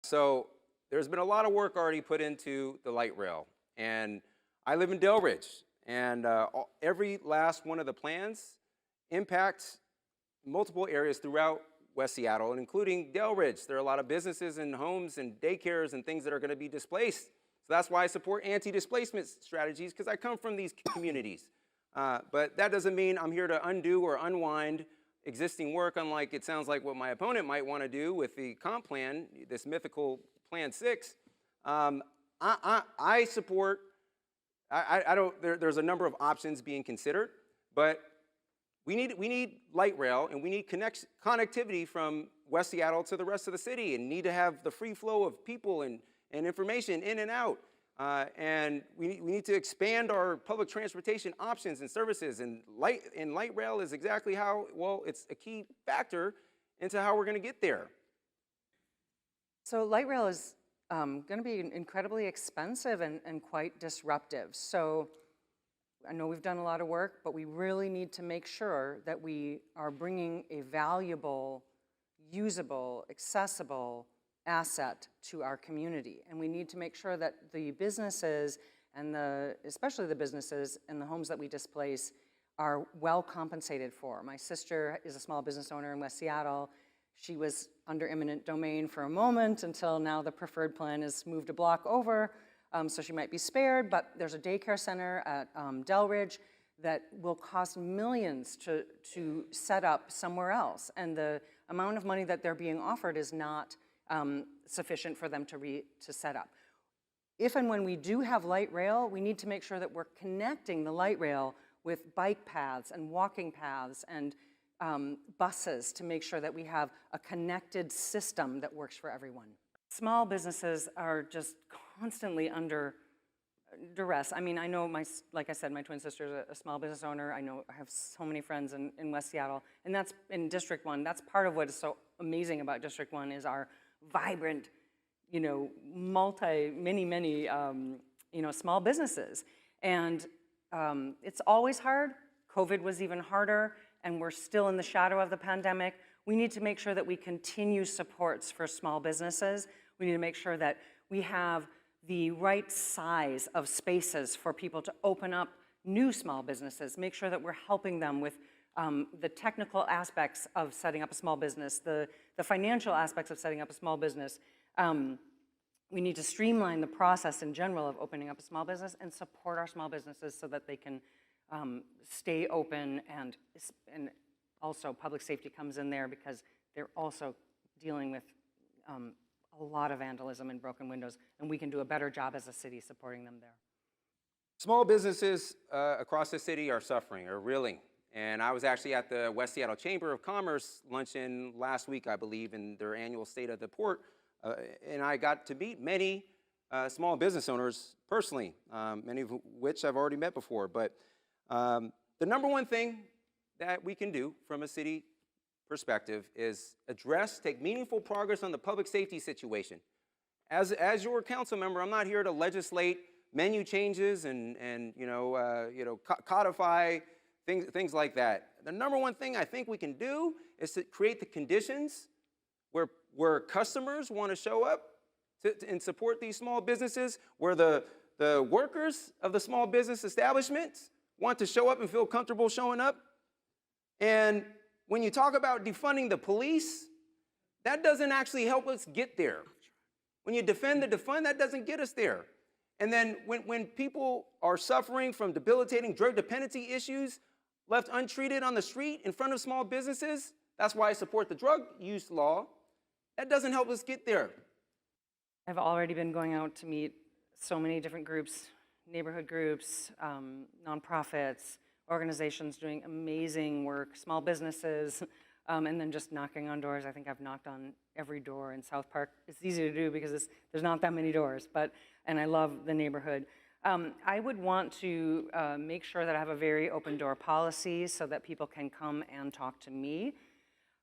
So there's been a lot of work already put into the light rail. And I live in Delridge, and every last one of the plans impacts multiple areas throughout West Seattle, and including Delridge. There are a lot of businesses and homes and daycares and things that are going to be displaced. So that's why I support anti-displacement strategies, because I come from these communities. But that doesn't mean I'm here to undo or unwind existing work, unlike it sounds like what my opponent might want to do with the comp plan, this mythical Plan 6. I support, there's a number of options being considered, but we need light rail, and we need connectivity from West Seattle to the rest of the city, and need to have the free flow of people and information in and out. And we need to expand our public transportation options and services, and light rail is exactly how, well, it's a key factor into how we're going to get there. So light rail is going to be incredibly expensive and quite disruptive. So I know we've done a lot of work, but we really need to make sure that we are bringing a valuable, usable, accessible asset to our community. And we need to make sure that the businesses, and especially the businesses and the homes that we displace, are well compensated for. My sister is a small business owner in West Seattle. She was under eminent domain for a moment until now the preferred plan has moved a block over, so she might be spared, but there's a daycare center at Delridge that will cost millions to set up somewhere else. And the amount of money that they're being offered is not sufficient for them to set up. If and when we do have light rail, we need to make sure that we're connecting the light rail with bike paths and walking paths and buses to make sure that we have a connected system that works for everyone. Small businesses are just constantly under duress. I mean, I know, like I said, my twin sister is a small business owner. I have so many friends in West Seattle, and that's in District 1. That's part of what is so amazing about District 1 is our vibrant, many, small businesses. And it's always hard. COVID was even harder, and we're still in the shadow of the pandemic. We need to make sure that we continue supports for small businesses. We need to make sure that we have the right size of spaces for people to open up new small businesses, make sure that we're helping them with the technical aspects of setting up a small business, the financial aspects of setting up a small business. We need to streamline the process in general of opening up a small business and support our small businesses so that they can stay open, and also public safety comes in there because they're also dealing with a lot of vandalism and broken windows, and we can do a better job as a city supporting them there. Small businesses across the city are suffering, are reeling. And I was actually at the West Seattle Chamber of Commerce luncheon last week, I believe, in their annual State of the Port, and I got to meet many small business owners personally, many of which I've already met before. But the number one thing that we can do from a city perspective is take meaningful progress on the public safety situation. As your council member, I'm not here to legislate menu changes and codify things like that. The number one thing I think we can do is to create the conditions where customers want to show up and support these small businesses, where the workers of the small business establishments want to show up and feel comfortable showing up. And when you talk about defunding the police, that doesn't actually help us get there. When you defend the defund, that doesn't get us there. And then when people are suffering from debilitating drug dependency issues left untreated on the street in front of small businesses, that's why I support the drug use law. That doesn't help us get there. I've already been going out to meet so many different groups, neighborhood groups, nonprofits, organizations doing amazing work, small businesses, and then just knocking on doors. I think I've knocked on every door in South Park. It's easy to do because there's not that many doors, and I love the neighborhood. I would want to make sure that I have a very open door policy so that people can come and talk to me.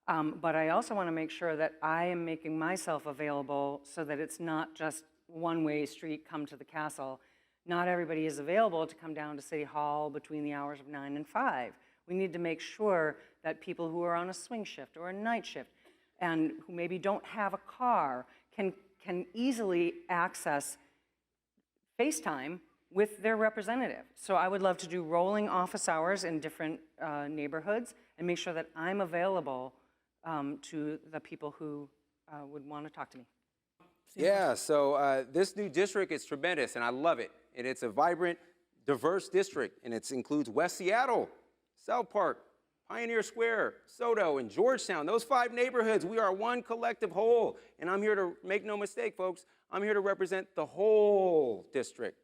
But I also want to make sure that I am making myself available so that it's not just one-way street, come to the castle. Not everybody is available to come down to City Hall between the hours of 9 and 5. We need to make sure that people who are on a swing shift or a night shift and who maybe don't have a car can can easily access FaceTime with their representative. So I would love to do rolling office hours in different neighborhoods and make sure that I'm available to the people who would want to talk to me. Yeah, so this new district is tremendous, and I love it. And it's a vibrant, diverse district, and it includes West Seattle, South Park, Pioneer Square, Soto, and Georgetown. Those 5 neighborhoods, we are one collective whole. And I'm here to, make no mistake, folks, I'm here to represent the whole district.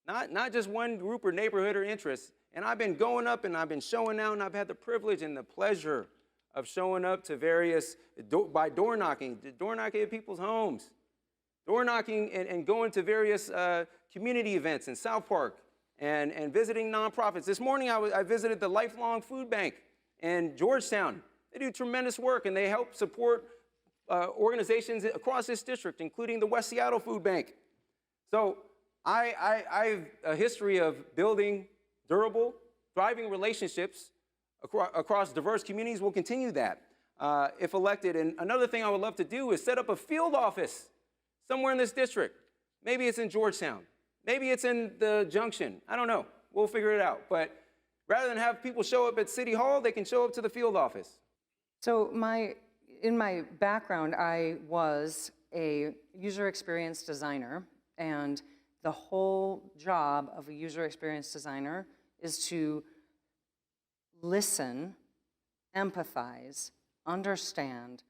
Not just one group or neighborhood or interest. And I've been going up and I've been showing out, and I've had the privilege and the pleasure of showing up to various, by door knocking at people's homes, door knocking and going to various community events in South Park and visiting nonprofits. This morning I visited the Lifelong Food Bank in Georgetown. They do tremendous work, and they help support organizations across this district, including the West Seattle Food Bank. So I have a history of building durable, thriving relationships across diverse communities. We'll continue that if elected. And another thing I would love to do is set up a field office somewhere in this district. Maybe it's in Georgetown. Maybe it's in the Junction. I don't know. We'll figure it out. But rather than have people show up at City Hall, they can show up to the field office. So in my background, I was a user experience designer, and the whole job of a user experience designer is to listen, empathize, understand,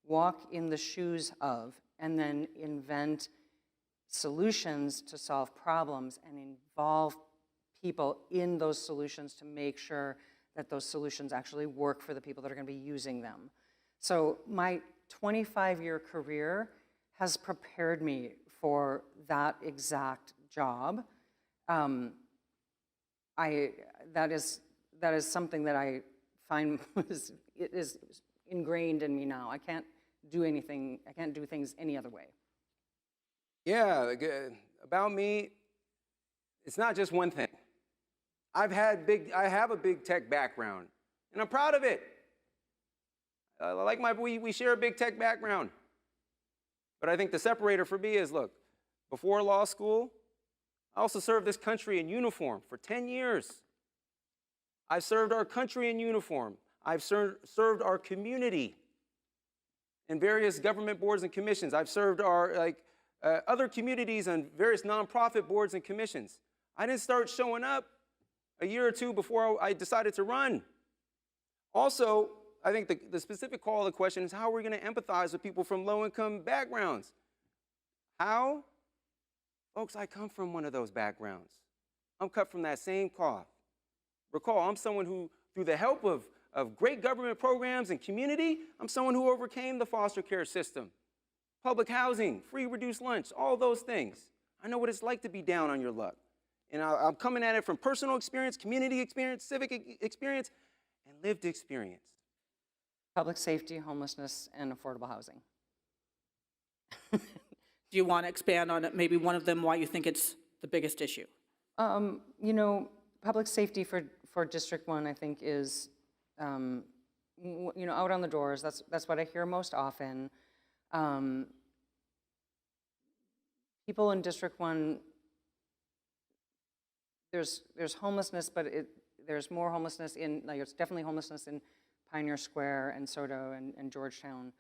walk in the shoes of, and then invent solutions to solve problems and involve people in those solutions to make sure that those solutions actually work for the people that are going to be using them. So my 25-year career has prepared me for that exact job. That is something that I find is ingrained in me now. I can't do anything, I can't do things any other way. Yeah, about me, it's not just one thing. I have a big tech background, and I'm proud of it. We share a big tech background. But I think the separator for me is, look, before law school, I also served this country in uniform for 10 years. I've served our country in uniform. I've served our community in various government boards and commissions. I've served our other communities on various nonprofit boards and commissions. I didn't start showing up a year or two before I decided to run. Also, I think the specific call of the question is, how are we going to empathize with people from low-income backgrounds? How? Folks, I come from one of those backgrounds. I'm cut from that same cloth. Recall, I'm someone who, through the help of great government programs and community, I'm someone who overcame the foster care system, public housing, free reduced lunch, all those things. I know what it's like to be down on your luck. And I'm coming at it from personal experience, community experience, civic experience, and lived experience. Public safety, homelessness, and affordable housing. Do you want to expand on it, maybe one of them, why you think it's the biggest issue? You know, public safety for District 1, I think, is, out on the doors. That's what I hear most often. People in District 1, there's homelessness, but there's more homelessness it's definitely homelessness in Pioneer Square and Soto and Georgetown,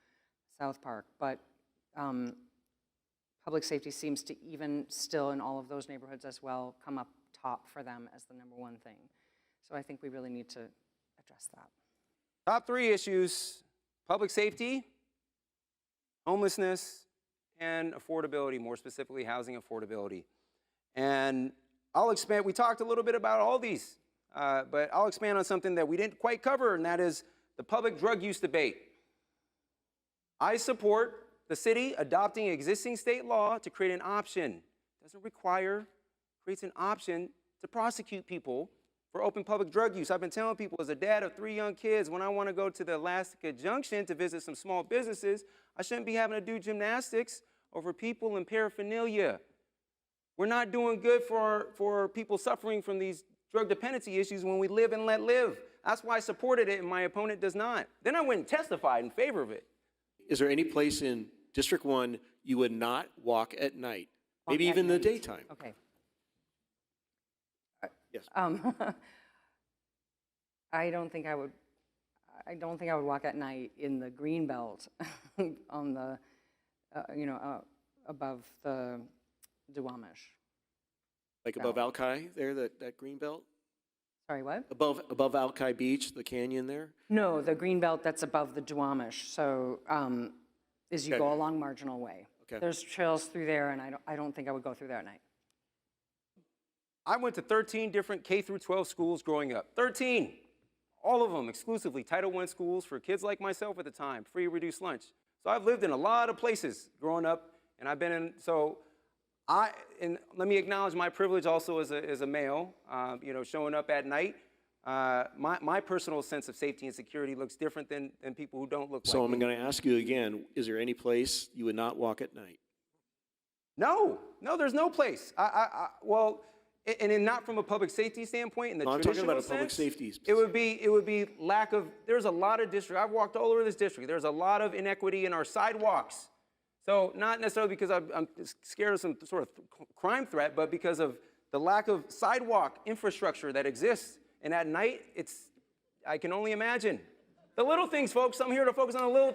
South Park. But public safety seems to, even still in all of those neighborhoods as well, come up top for them as the #1 thing. So I think we really need to address that. Top 3 issues: public safety, homelessness, and affordability, more specifically housing affordability. And I'll expand, we talked a little bit about all these, but I'll expand on something that we didn't quite cover, and that is the public drug use debate. I support the city adopting existing state law to create an option. Doesn't require, creates an option to prosecute people for open public drug use. I've been telling people, as a dad of 3 young kids, when I want to go to the Elastica Junction to visit some small businesses, I shouldn't be having to do gymnastics over people and paraphernalia. We're not doing good for people suffering from these drug dependency issues when we live and let live. That's why I supported it, and my opponent does not. Then I went and testified in favor of it. Is there any place in District 1, you would not walk at night, Walk maybe at even in the night. daytime. Okay. Yes. I don't think I would walk at night in the green belt on the, above the Duwamish. Like above Alki there, that green belt? Sorry, what? Above Alki Beach, the canyon there? No, the green belt that's above the Duwamish. So as you Okay. go along Marginal Way. Okay. There's trails through there, and I don't think I would go through there at night. I went to 13 different K through 12 schools growing up. 13. All of them exclusively Title I schools for kids like myself at the time, free reduced lunch. So I've lived in a lot of places growing up, and I've been in, and let me acknowledge my privilege also as a male, showing up at night. My personal sense of safety and security looks different than people who don't look So like I'm me. going to ask you again, is there any place you would not walk at night? No, there's no place. And not from a public safety standpoint in the No, I'm talking traditional about a public sense, safety It would be lack of. There's a lot of district. I've walked all over this district. There's a lot of inequity in our sidewalks. So not necessarily because I'm scared of some sort of crime threat, but because of the lack of sidewalk infrastructure that exists. And at night, I can only imagine. The little things, folks. I'm here to focus on the little